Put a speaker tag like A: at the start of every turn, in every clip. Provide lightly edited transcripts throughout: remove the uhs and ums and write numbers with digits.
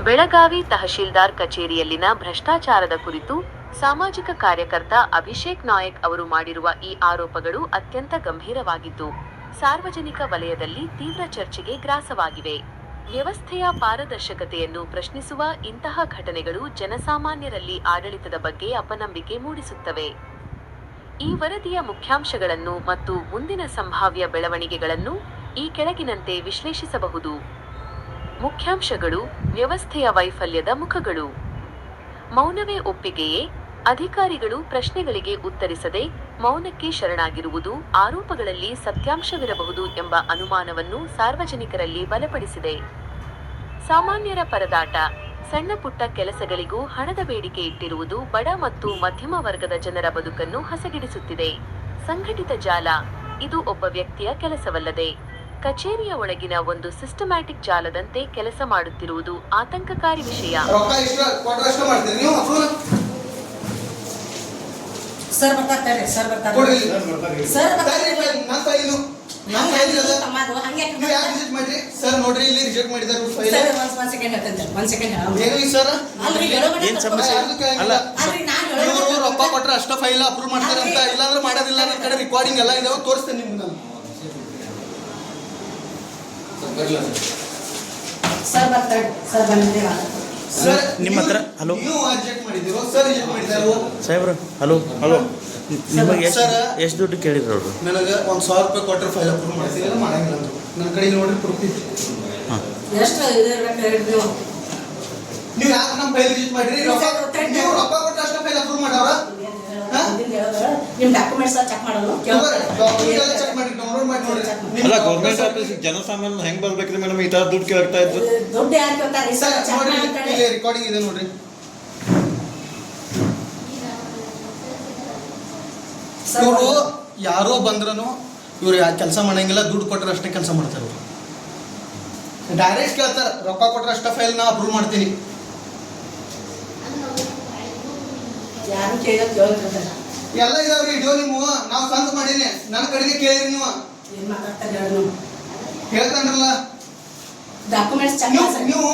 A: ಬೆಳಗಾವಿ ತಹಶೀಲ್ದಾರ್ ಕಚೇರಿಯಲ್ಲಿನ ಭ್ರಷ್ಟಾಚಾರದ ಕುರಿತು ಸಾಮಾಜಿಕ ಕಾರ್ಯಕರ್ತ ಅಭಿಷೇಕ್ ನಾಯಕ್ ಅವರು ಮಾಡಿರುವ ಈ ಆರೋಪಗಳು ಅತ್ಯಂತ ಗಂಭೀರವಾಗಿದ್ದು, ಸಾರ್ವಜನಿಕ ವಲಯದಲ್ಲಿ ತೀವ್ರ ಚರ್ಚೆಗೆ ಗ್ರಾಸವಾಗಿವೆ. ವ್ಯವಸ್ಥೆಯ ಪಾರದರ್ಶಕತೆಯನ್ನು ಪ್ರಶ್ನಿಸುವ ಇಂತಹ ಘಟನೆಗಳು ಜನಸಾಮಾನ್ಯರಲ್ಲಿ ಆಡಳಿತದ ಬಗ್ಗೆ ಅಪನಂಬಿಕೆ ಮೂಡಿಸುತ್ತವೆ. ಈ ವರದಿಯ ಮುಖ್ಯಾಂಶಗಳನ್ನು ಮತ್ತು ಮುಂದಿನ ಸಂಭಾವ್ಯ ಬೆಳವಣಿಗೆಗಳನ್ನು ಈ ಕೆಳಗಿನಂತೆ ವಿಶ್ಲೇಷಿಸಬಹುದು. ಮುಖ್ಯಾಂಶಗಳು: ವ್ಯವಸ್ಥೆಯ ವೈಫಲ್ಯದ ಮುಖಗಳು. ಮೌನವೇ ಒಪ್ಪಿಗೆಯೇ? ಅಧಿಕಾರಿಗಳು ಪ್ರಶ್ನೆಗಳಿಗೆ ಉತ್ತರಿಸದೆ ಮೌನಕ್ಕೆ ಶರಣಾಗಿರುವುದು ಆರೋಪಗಳಲ್ಲಿ ಸತ್ಯಾಂಶವಿರಬಹುದು ಎಂಬ ಅನುಮಾನವನ್ನು ಸಾರ್ವಜನಿಕರಲ್ಲಿ ಬಲಪಡಿಸಿದೆ. ಸಾಮಾನ್ಯರ ಪರದಾಟ. ಸಣ್ಣ ಪುಟ್ಟ ಕೆಲಸಗಳಿಗೂ ಹಣದ ಬೇಡಿಕೆ ಇಟ್ಟಿರುವುದು ಬಡ ಮತ್ತು ಮಧ್ಯಮ ವರ್ಗದ ಜನರ ಬದುಕನ್ನು ಹಸೆಗಿಡಿಸುತ್ತಿದೆ. ಸಂಘಟಿತ ಜಾಲ. ಇದು ಒಬ್ಬ ವ್ಯಕ್ತಿಯ ಕೆಲಸವಲ್ಲದೆ, ಕಚೇರಿಯ ಒಳಗಿನ ಒಂದು ಸಿಸ್ಟಮ್ಯಾಟಿಕ್ ಜಾಲದಂತೆ ಕೆಲಸ ಮಾಡುತ್ತಿರುವುದು ಆತಂಕಕಾರಿ ವಿಷಯ.
B: ರೊಕ್ಕ ಕೊಟ್ರೆ ಅಷ್ಟ ಫೈಲ್ ಅಪ್ರೂವ್ ಮಾಡ್ತಾರೆ ಅಂತ, ಇಲ್ಲಾಂದ್ರೆ ಮಾಡೋದಿಲ್ಲ. ನನ್ನ ಕಡೆ ರೆಕಾರ್ಡಿಂಗ್ ಎಲ್ಲ ಇದಾವೆ, ತೋರಿಸ್ತೇನೆ ನಿಮ್ಗೆ ನಾನು.
C: ಸರ್ ನಿಮ್ಮ ಹತ್ರ ಹಲೋ ಸಾಹೇಬ್ರ ಹಲೋ ಹಲೋ ನಿಮಗೆ ಎಷ್ಟು ದುಡ್ಡು ಕೇಳಿದ್ರು ಅವರು?
B: ನನಗೆ 1,000 ರೂಪಾಯಿ ಕೊಟ್ಟರೆ ಫೈಲ್ ಅಪ್ರೂವ್ ಮಾಡ್ತೀನಿ, ಮಾಡಂಗಿಲ್ಲ ಅಂದರು. ನನ್ನ ಕಡೆ ನೋಡ್ರಿ ಪ್ರೂಫ್ ಇತ್ತು. ನೀವು ಯಾಕೆ ನಮ್ಮ ಫೈಲ್ ರಿಜೆಕ್ಟ್ ಮಾಡಿರಿ? ನೀವು ರೊಕ್ಕ ಕೊಟ್ಟರೆ ಅಷ್ಟೇ ಫೈಲ್ ಅಪ್ರೂವ್ ಮಾಡವ್ರ?
D: ನಿಮ್ಮ ಡಾಕ್ಯುಮೆಂಟ್ಸ್ ಚೆಕ್ ಮಾಡೋದು.
B: ಚೆಕ್ ಮಾಡಿ ಡೌನ್ಲೋಡ್ ಮಾಡಿ ನೋಡಿ.
C: ಅಲ್ಲ, ಗೌರ್ಮೆಂಟ್ ಆಫೀಸ್ ಜನಸಾಮಾನ್ಯ ಹೆಂಗ್ ಬರ್ಬೇಕ್ರಿ ಮೇಡಮ್? ಈ ತರ ದುಡ್ಡು ಕೇಳ್ತಾ ಇದ್ರು.
D: ದುಡ್ಡು ಯಾರು ಕೇಳ್ತಾರೆ?
B: ರೆಕಾರ್ಡಿಂಗ್ ಇದೆ ನೋಡ್ರಿ. ಇವರು ಯಾರೋ ಬಂದ್ರೂ ಇವ್ರು ಕೆಲಸ ಮಾಡಂಗಿಲ್ಲ, ದುಡ್ಡು ಕೊಟ್ಟರೆ ಅಷ್ಟೇ ಕೆಲಸ ಮಾಡ್ತಾರೆ. ಇವರು ಡೈರೆಕ್ಟ್ ಕೇಳ್ತಾರೆ, ರೊಕ್ಕ ಕೊಟ್ಟರೆ ಅಷ್ಟೇ ಫೈಲ್ ನಾ ಅಪ್ರೂವ್ ಮಾಡ್ತೀನಿ. ಎಲ್ಲ ಇದಾವ್ರಿ ವಿಡಿಯೋ. ನೀವು ನಾವು ಸ್ವಂತ ಮಾಡೀನಿ, ನನ್ನ ಕಡೆಗೆ ಕೇಳಿರಿ. ನೀವು ಹೇಳ್ತಾನ್ರಲ್ಲ ನೀವು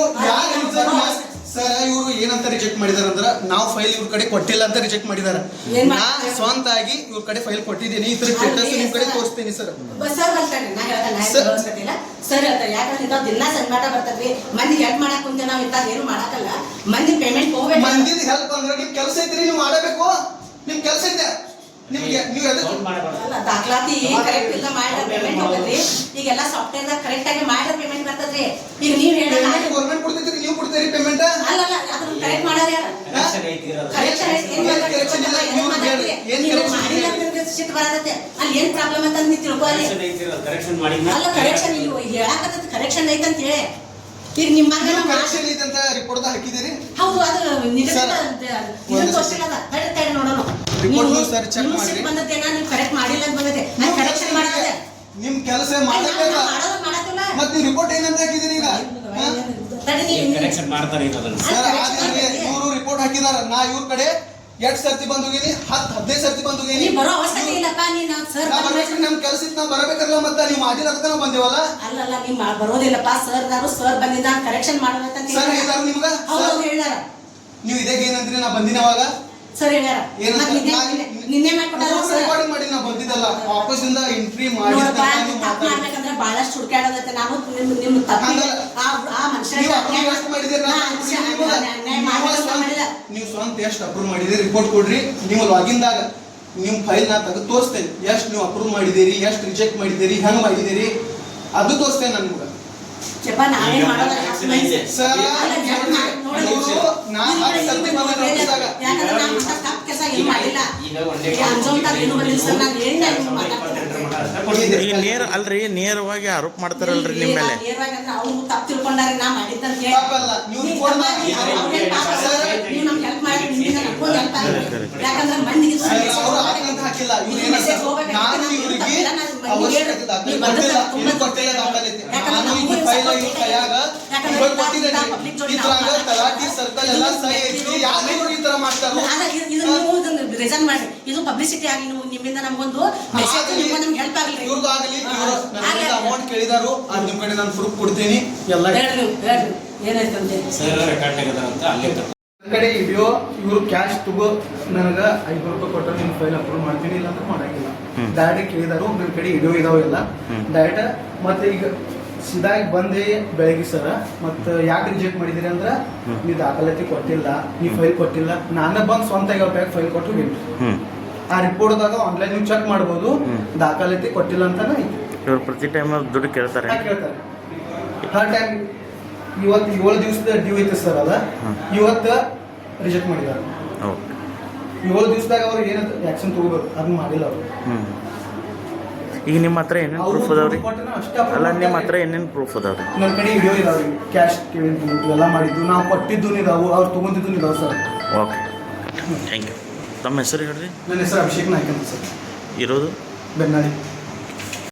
B: ಸರ್, ಇವರು ಏನಂತ ರಿಜೆಕ್ಟ್ ಮಾಡಿದಾರ ಅಂದ್ರ, ನಾವು ಫೈಲ್ ಇವ್ರ ಕಡೆ ಕೊಟ್ಟಿಲ್ಲ ಅಂತ ರಿಜೆಕ್ಟ್ ಮಾಡಿದಾರ. ನಾ ಸ್ವಂತ ಆಗಿ ಇವ್ರ ಕಡೆ ಫೈಲ್ ಕೊಟ್ಟಿದ್ದೀನಿ, ಈ ತರ ಸ್ಟೇಟಸ್ ನಿಮ್ ಕಡೆ ತೋರಿಸ್ತೀನಿ ಸರ್.
D: ಸರ್ ಯಾಕಂದ್ರೆ ದಿನ ಸಂಕಟ ಬರ್ತದ್ರಿ, ಮಂದಿ ಹೆಲ್ಪ್ ಮಾಡಕ್ ಕುಂತ ನಾವ್ ಇಂತ ಏನು ಮಾಡಕಲ್ಲ. ಮಂದಿ ಪೇಮೆಂಟ್ ಹೋಗ್ಬೇಕು.
B: ಮಂದಿದ ಹೆಲ್ಪ್ ಅಂದ್ರೆ ನಿಮ್ ಕೆಲಸ ಐತ್ರಿ, ನೀವು ಮಾಡಬೇಕು. ನಿಮ್ ಕೆಲಸ ಐತೆ, ನಿಮ್ಗೆ ನೀವು
D: ದಾಖಲಾತಿ ಕರೆಕ್ಟ್ ಇಲ್ಲ ಮಾಡಿದ್ರೆ ಪೇಮೆಂಟ್ ಹೋಗದ್ರಿ. ಈಗೆಲ್ಲ ಸಾಫ್ಟ್ವೇರ್ ದಾಗ ಕರೆಕ್ಟ್ ಆಗಿ ಮಾಡಿದ್ರೆ ಪೇಮೆಂಟ್ ಬರ್ತದ್ರಿ. ಈಗ ನೀವ್ ಹೇಳಲ್ಲ
B: ಗೌರ್ಮೆಂಟ್ ಕೊಡ್ತೈತ್ರಿ, ನೀವು ಕೊಡ್ತೀರಿ ಪೇಮೆಂಟ್?
D: ಅಲ್ಲಲ್ಲ, ಅದನ್ನ ಕರೆಕ್ಟ್ ಮಾಡೋದು ಯಾರು? ಸಿಟ್ಟು ಬರತ್ತೆ. ಅಲ್ಲಿ ಏನ್ ಪ್ರಾಬ್ಲಮ್ ಅಂತ ನೀವು ತಿಳ್ಕೊಳ್ಳಿ. ಅಲ್ಲ, ಕರೆಕ್ಷನ್ ನೀವು ಹೇಳಾಕತ್ತ ಕರೆಕ್ಷನ್ ಐತಂತ ಹೇಳಿ. ಈಗ ನಿಮ್ಮ
B: ಕರೆಕ್ಷನ್ ಐತಂತ ರಿಪೋರ್ಟ್ ಹಾಕಿದಿರಿ?
D: ಹೌದು, ಅದು ನೋಡೋಣ. ಬಂದದ್ದೇನ ನೀವು ಕರೆಕ್ಟ್ ಮಾಡಿಲ್ಲ ಅಂತ ಬಂದದೆ, ಕರೆಕ್ಷನ್ ಮಾಡೋದೆ
B: ನಿಮ್ ಕೆಲಸ ಮಾಡಲ್ಲ. ಮತ್ತೆ ರಿಪೋರ್ಟ್ ಏನಂತ ಹಾಕಿದಿರಿ? ಈಗ ಇವರು ರಿಪೋರ್ಟ್ ಹಾಕಿದಾರ. ನಾ ಇವ್ರ ಕಡೆ 2 ಸರ್ತಿ ಬಂದೋಗಿನಿ, 10-15 ಸರ್ತಿ ಬಂದೋಗಿನಿ.
D: ಬರೋ ಅವಶ್ಯಕತೆ ಇಲ್ಲಪ್ಪ.
B: ನಮ್ ಕೆಲಸ ಇತ್ತು, ನಾವು ಬರಬೇಕಲ್ಲ. ಮತ್ತೆ ನೀವು ಮಾಡಿಲ್ಲ ಅಂತ ನಾವು ಬಂದೇವಲ್ಲ.
D: ಅಲ್ಲಲ್ಲ, ನೀವು ಬರೋದಿಲ್ಲಪ್ಪ. ಸರ್ ಬಂದಿದ್ದ ಕರೆಕ್ಷನ್ ಮಾಡೋದಂತ
B: ನಿಮ್ಗ
D: ಹೇಳ್ಯಾರ.
B: ನೀವು ಇದೇ ಏನಂದ್ರಿ? ನಾ ಬಂದಿನ ಅವಾಗ
D: ಸರ್ ಹೇಳ್ಯಾರ. ನಿನ್ನೆ
B: ರೆಕಾರ್ಡಿಂಗ್ ಮಾಡಿ ನಾ ಬಂದಿದ್ದಲ್ಲ, ಆಫೀಸ್ ಇಂದ ಎಂಟ್ರಿ ಮಾಡಿ
D: ಮಾಡ್ಬೇಕಂದ್ರೆ ಬಹಳಷ್ಟು ಹುಡುಕಾಡೋದೈತೆ. ನಾನು ನಿಮ್
B: ನೀವು ಸ್ವಂತ ಎಷ್ಟು ಅಪ್ರೂವ್ ಮಾಡಿದಿರಿ ರಿಪೋರ್ಟ್ ಕೊಡ್ರಿ. ನೀವು ಲಾಗಿನ್ದಾಗ ನಿಮ್ ಫೈಲ್ ನಾ ತೆಗೆದು ತೋರಿಸ್ತೇನೆ. ಎಷ್ಟು ನೀವು ಅಪ್ರೂವ್ ಮಾಡಿದಿರಿ, ಎಷ್ಟು ರಿಜೆಕ್ಟ್ ಮಾಡಿದಿರಿ, ಹೆಂಗ್ ಮಾಡಿದಿರಿ ಅದು ತೋರಿಸ್ತೇನೆ ನಾನು ನಿಮ್ಗೆ.
C: ಅಲ್ರಿ, ನೇರವಾಗಿ ಆರೋಪ ಮಾಡ್ತಾರಲ್ರಿ ನಿಮ್ಮ ಮೇಲೆ.
D: ತಪ್ಪು ತಿಳ್ಕೊಂಡಾರೆ ನಾ ಮಾಡಿದ್ದಂತ ಯಾಕಂದ್ರೆ ಮಂದಿಗೆ ರಿಸೈನ್ ಮಾಡಿ. ಇದು ಪಬ್ಲಿಸಿಟಿ ಆಗಲಿ, ನಿಮ್ಮಿಂದ ನಮಗೊಂದು ಮೆಸೇಜ್, ನಮ್ಗೆ ಹೆಲ್ಪ್ ಆಗಲಿ.
B: ಅಮೌಂಟ್ ಕೇಳಿದಾರು, ನಿಮ್ ಕಡೆ ನಾನು ಪ್ರೂಫ್ ಕೊಡ್ತೀನಿ. ಎಲ್ಲ
D: ಏನಾಯ್ತಂತೆ
E: ಸರ್ ರೆಕಾರ್ಡ್ ತೆಗೆದಾರಂತ ಅಲ್ಲೇ
B: ನನ್ನ ಕಡೆ ವಿಡಿಯೋ ಇವರು ಕ್ಯಾಶ್ ತಗೋ ನನಗೆ 500 ರೂಪಾಯಿ ಕೊಟ್ಟರೆ ನಿಮ್ಮ ಫೈಲ್ ಅಪ್ರೂವ್ ಮಾಡ್ತೀನಿ ಇಲ್ಲ ಅಂದ್ರೆ ಮಾಡಂಗಿಲ್ಲ. ಡೈರೆಕ್ಟ್ ಕೇಳಿದಾರು ನನ್ನ ಕಡೆ ವಿಡಿಯೋ ಇದಾವೆಲ್ಲ ಡೈರೆಕ್ಟ್. ಮತ್ತೆ ಈಗ ಸಿದಾಗಿ ಬಂದೆ ಬೆಳಗ್ಗೆ ಸರ ಮತ್ತು ಯಾಕೆ ರಿಜೆಕ್ಟ್ ಮಾಡಿದಿರಿ ಅಂದ್ರೆ ನೀವು ದಾಖಲಾತಿ ಕೊಟ್ಟಿಲ್ಲ, ನೀವು ಫೈಲ್ ಕೊಟ್ಟಿಲ್ಲ. ನಾನೇ ಬಂದು ಸ್ವಂತ ಫೈಲ್ ಕೊಟ್ಟು ಹೋಗಿನಿ. ಆ ರಿಪೋರ್ಟ್ದಾಗ ಆನ್ಲೈನ್ ನೀವು ಚೆಕ್ ಮಾಡ್ಬೋದು, ದಾಖಲಾತಿ ಕೊಟ್ಟಿಲ್ಲ ಅಂತಾನೆ ಐತಿ.
C: ಇವ್ರು ಪ್ರತಿ ಟೈಮ್ ದುಡ್ಡು ಕೇಳ್ತಾರೆ.
B: ಕೇಳ್ತಾರೆ ಹರ್ ಟೈಮ್. ಇವತ್ತು 7 ದಿವಸದ ಡ್ಯೂ ಐತೆ ಸರ್, ಅದ ಇವತ್ತು ರಿಜೆಕ್ಟ್ ಮಾಡಿದ್ದಾರೆ. 7 ದಿವಸದಾಗ ಅವ್ರು ಏನಂತ ಆ್ಯಕ್ಷನ್ ತಗೋಬೇಕು, ಅದನ್ನ ಮಾಡಿಲ್ಲ ಅವರು.
C: ಈಗ ನಿಮ್ಮ ಹತ್ರ ಏನೇನು ಪ್ರೂಫ್ ಅದಾವ್ರಿ? ಅಲ್ಲ, ನಿಮ್ಮ ಹತ್ರ ಏನೇನು ಪ್ರೂಫ್ ಅದಾವ್ರಿ?
B: ನನ್ನ ಕಡೆ ವಿಡಿಯೋ ಇದಾವ್ರಿ, ಕ್ಯಾಶ್ ಕೇಳಿದ್ದು ಎಲ್ಲ ಮಾಡಿದ್ದು, ನಾವು ಕೊಟ್ಟಿದ್ದು ಇದಾವು, ಅವ್ರು ತೊಗೊಂಡಿದ್ದು ಇದಾವೆ ಸರ್.
C: Okay, thank you. ತಮ್ಮ ಹೆಸರು ಹೇಳ್ರಿ.
B: ನನ್ನ ಹೆಸರು ಅಭಿಷೇಕ್ ನಾಯ್ಕ ಅಂತ ಸರ್.
C: ಇರೋದು
B: ಬೆನ್ನಾಡಿ.